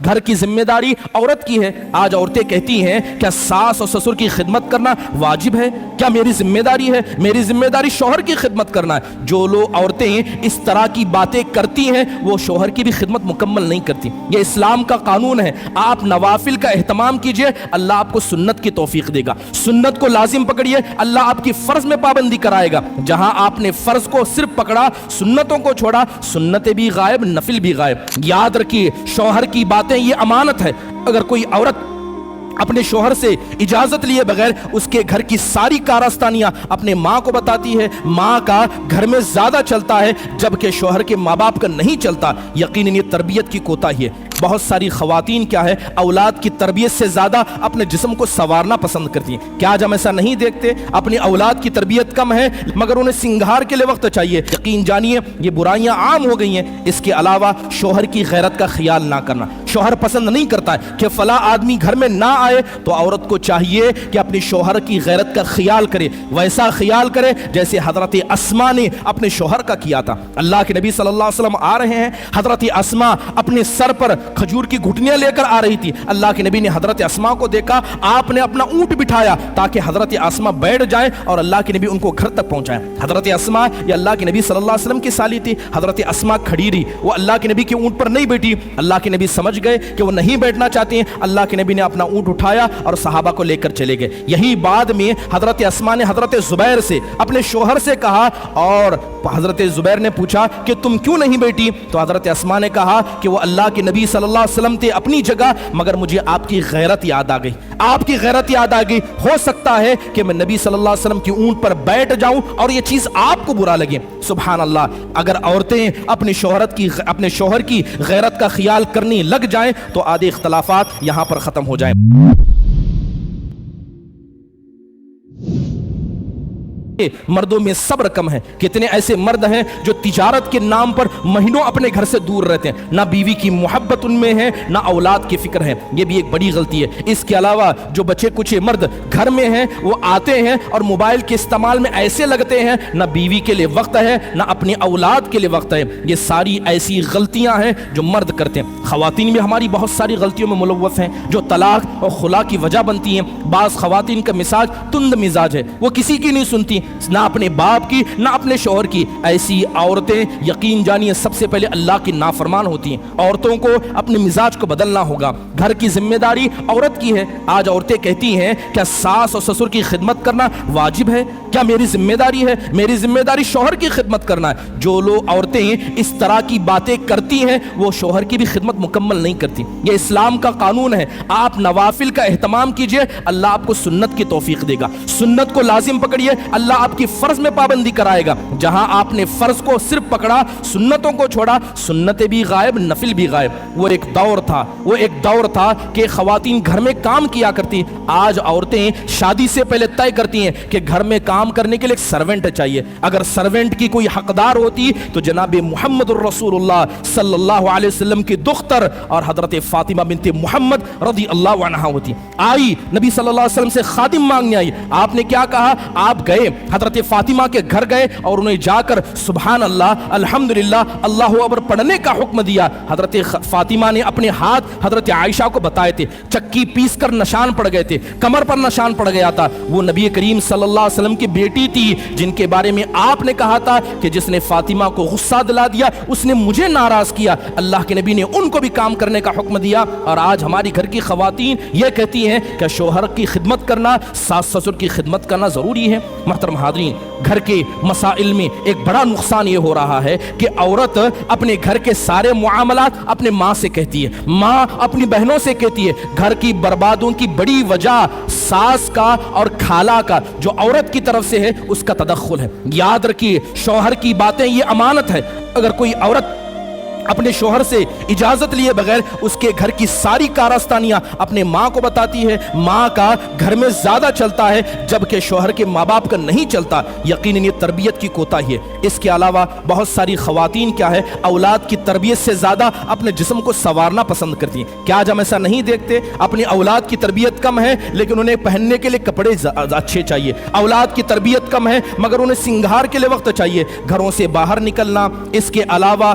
گھر کی ذمہ داری عورت کی ہے۔ آج عورتیں کہتی ہیں کیا ساس اور سسر کی خدمت کرنا واجب ہے؟ کیا میری ذمہ داری ہے؟ میری ذمہ داری شوہر کی خدمت کرنا ہے۔ جو لوگ عورتیں اس طرح کی باتیں کرتی ہیں وہ شوہر کی بھی خدمت مکمل نہیں کرتی۔ یہ اسلام کا قانون ہے۔ آپ نوافل کا اہتمام کیجئے، اللہ آپ کو سنت کی توفیق دے گا۔ سنت کو لازم پکڑیے، اللہ آپ کی فرض میں پابندی کرائے گا۔ جہاں آپ نے فرض کو صرف پکڑا، سنتوں کو چھوڑا، سنتیں بھی غائب، نفل بھی غائب۔ یاد رکھیے، شوہر کی باتیں یہ امانت ہے۔ اگر کوئی عورت اپنے شوہر سے اجازت لیے بغیر اس کے گھر کی ساری کارستانیاں اپنے ماں کو بتاتی ہے، ماں کا گھر میں زیادہ چلتا ہے جبکہ شوہر کے ماں باپ کا نہیں چلتا، یقیناً یہ تربیت کی کوتاہی ہے۔ بہت ساری خواتین کیا ہے، اولاد کی تربیت سے زیادہ اپنے جسم کو سنوارنا پسند کرتی ہیں۔ کیا آج ہم ایسا نہیں دیکھتے؟ اپنی اولاد کی تربیت کم ہے مگر انہیں سنگھار کے لیے وقت چاہیے۔ یقین جانیے یہ برائیاں عام ہو گئی ہیں۔ اس کے علاوہ شوہر کی غیرت کا خیال نہ کرنا۔ شوہر پسند نہیں کرتا ہے کہ فلاں آدمی گھر میں نہ آئے، تو عورت کو چاہیے کہ اپنی شوہر کی غیرت کا خیال کرے، ویسا خیال کرے جیسے حضرت اسما نے اپنے شوہر کا کیا تھا۔ اللہ کے نبی صلی اللہ علیہ وسلم آ رہے ہیں، حضرت اسما اپنے سر پر کھجور کی گھٹنیاں لے کر آ رہی تھی۔ اللہ کے نبی نے حضرت اسما کو دیکھا، آپ نے اپنا اونٹ بٹھایا تاکہ حضرت اسما بیٹھ جائیں اور اللہ کے نبی ان کو گھر تک پہنچائیں۔ حضرت اسما یہ اللہ کے نبی صلی اللہ علیہ وسلم کی سالی تھی۔ حضرت اسما کھڑی رہی، وہ اللہ کے نبی کے اونٹ پر نہیں بیٹھی۔ اللہ کے نبی سمجھ گئے کہ وہ نہیں بیٹھنا چاہتے ہیں، اللہ کے نبی نے اپنا اونٹ اٹھایا اور صحابہ کو لے کر چلے گئے۔ یہی بعد میں حضرت اسما نے حضرت زبیر سے اپنے شوہر سے کہا، اور حضرت زبیر نے پوچھا کہ تم کیوں نہیں بیٹھی؟ تو حضرت اسما نے کہا کہ وہ اللہ کے نبی صلی اللہ علیہ وسلم تھے اپنی جگہ، مگر مجھے آپ کی غیرت یاد آ گئی، آپ کی غیرت یاد آ گئی۔ ہو سکتا ہے کہ میں نبی صلی اللہ علیہ وسلم کی اونٹ پر بیٹھ جاؤں اور یہ چیز آپ کو برا لگے۔ سبحان اللہ، اگر عورتیں اپنے شوہر کی غیرت کا خیال کرنے لگ جائیں تو آدھے اختلافات یہاں پر ختم ہو جائیں۔ مردوں میں صبر کم ہے۔ کتنے ایسے مرد ہیں جو تجارت کے نام پر مہینوں اپنے گھر سے دور رہتے ہیں، نہ بیوی کی محبت ان میں ہے، نہ اولاد کی فکر ہے۔ یہ بھی ایک بڑی غلطی ہے۔ اس کے علاوہ جو بچے کچھ مرد گھر میں ہیں وہ آتے ہیں اور موبائل کے استعمال میں ایسے لگتے ہیں، نہ بیوی کے لیے وقت ہے نہ اپنی اولاد کے لیے وقت ہے۔ یہ ساری ایسی غلطیاں ہیں جو مرد کرتے ہیں۔ خواتین بھی ہماری بہت ساری غلطیوں میں ملوث ہیں جو طلاق اور خلا کی وجہ بنتی ہیں۔ بعض خواتین کا مزاج تند مزاج ہے، وہ کسی کی نہیں سنتی، نہ اپنے باپ کی نہ اپنے شوہر کی۔ ایسی عورتیں یقین جانیے سب سے پہلے اللہ کی نافرمان ہوتی ہیں۔ عورتوں کو اپنے مزاج کو بدلنا ہوگا۔ گھر کی ذمہ داری عورت کی ہے۔ آج عورتیں کہتی ہیں کیا ساس اور سسر کی خدمت کرنا واجب ہے؟ کیا میری ذمہ داری ہے؟ میری ذمہ داری شوہر کی خدمت کرنا ہے۔ جو لوگ عورتیں اس طرح کی باتیں کرتی ہیں وہ شوہر کی بھی خدمت مکمل نہیں کرتی۔ یہ اسلام کا قانون ہے۔ آپ نوافل کا اہتمام کیجئے، اللہ آپ کو سنت کی توفیق دے گا۔ سنت کو لازم پکڑیے، اللہ آپ کی فرض میں پابندی کرائے گا۔ جہاں آپ نے فرض کو صرف پکڑا، سنتوں کو چھوڑا، سنتیں بھی غائب، نفل بھی غائب۔ وہ ایک دور تھا کہ خواتین گھر میں کام کیا کرتی۔ آج عورتیں شادی سے پہلے طے کرتی ہیں کہ گھر میں کام کرنے کے لیے ایک سرونٹ چاہیے۔ اگر سرونٹ کی کوئی حقدار ہوتی تو جناب محمد الرسول اللہ صلی اللہ علیہ وسلم کی دختر اور حضرت فاطمہ بنت محمد رضی اللہ عنہا ہوتی۔ آئی نبی صلی اللہ علیہ وسلم سے خادم مانگنے آئی۔ آپ نے کیا کہا؟ آپ گئے حضرت فاطمہ کے گھر گئے اور انہیں جا کر سبحان اللہ الحمدللہ اللہ اکبر پڑھنے کا حکم دیا۔ حضرت فاطمہ نے اپنے ہاتھ حضرت عائشہ کو بتائے تھے، چکی پیس کر نشان پڑ گئے تھے، کمر پر نشان پڑ گیا تھا۔ وہ نبی کریم صلی اللہ علیہ وسلم کی بیٹی تھی جن کے بارے میں آپ نے کہا تھا کہ جس نے فاطمہ کو غصہ دلا دیا اس نے مجھے ناراض کیا۔ اللہ کے نبی نے ان کو بھی کام کرنے کا حکم دیا۔ اور آج ہماری گھر کی خواتین یہ کہتی ہیں کہ شوہر کی خدمت کرنا، ساس سسر کی خدمت کرنا ضروری ہے۔ محترم حاضرین، گھر کے مسائل میں ایک بڑا نقصان یہ ہو رہا ہے کہ عورت اپنے گھر کے سارے معاملات اپنے ماں سے کہتی ہے، ماں اپنی بہنوں سے کہتی ہے۔ گھر کی بربادوں کی بڑی وجہ ساس کا اور خالہ کا جو عورت کی طرف سے ہے اس کا تدخل ہے۔ یاد رکھیے شوہر کی باتیں یہ امانت ہے۔ اگر کوئی عورت اپنے شوہر سے اجازت لیے بغیر اس کے گھر کی ساری کارستانیاں اپنے ماں کو بتاتی ہے، ماں کا گھر میں زیادہ چلتا ہے جبکہ شوہر کے ماں باپ کا نہیں چلتا، یقیناً یہ تربیت کی کوتاہی ہے۔ اس کے علاوہ بہت ساری خواتین کیا ہے، اولاد کی تربیت سے زیادہ اپنے جسم کو سنوارنا پسند کرتی ہیں۔ کیا آج ہم ایسا نہیں دیکھتے؟ اپنی اولاد کی تربیت کم ہے لیکن انہیں پہننے کے لیے کپڑے اچھے چاہیے۔ اولاد کی تربیت کم ہے مگر انہیں سنگھار کے لیے وقت چاہیے۔ گھروں سے باہر نکلنا، اس کے علاوہ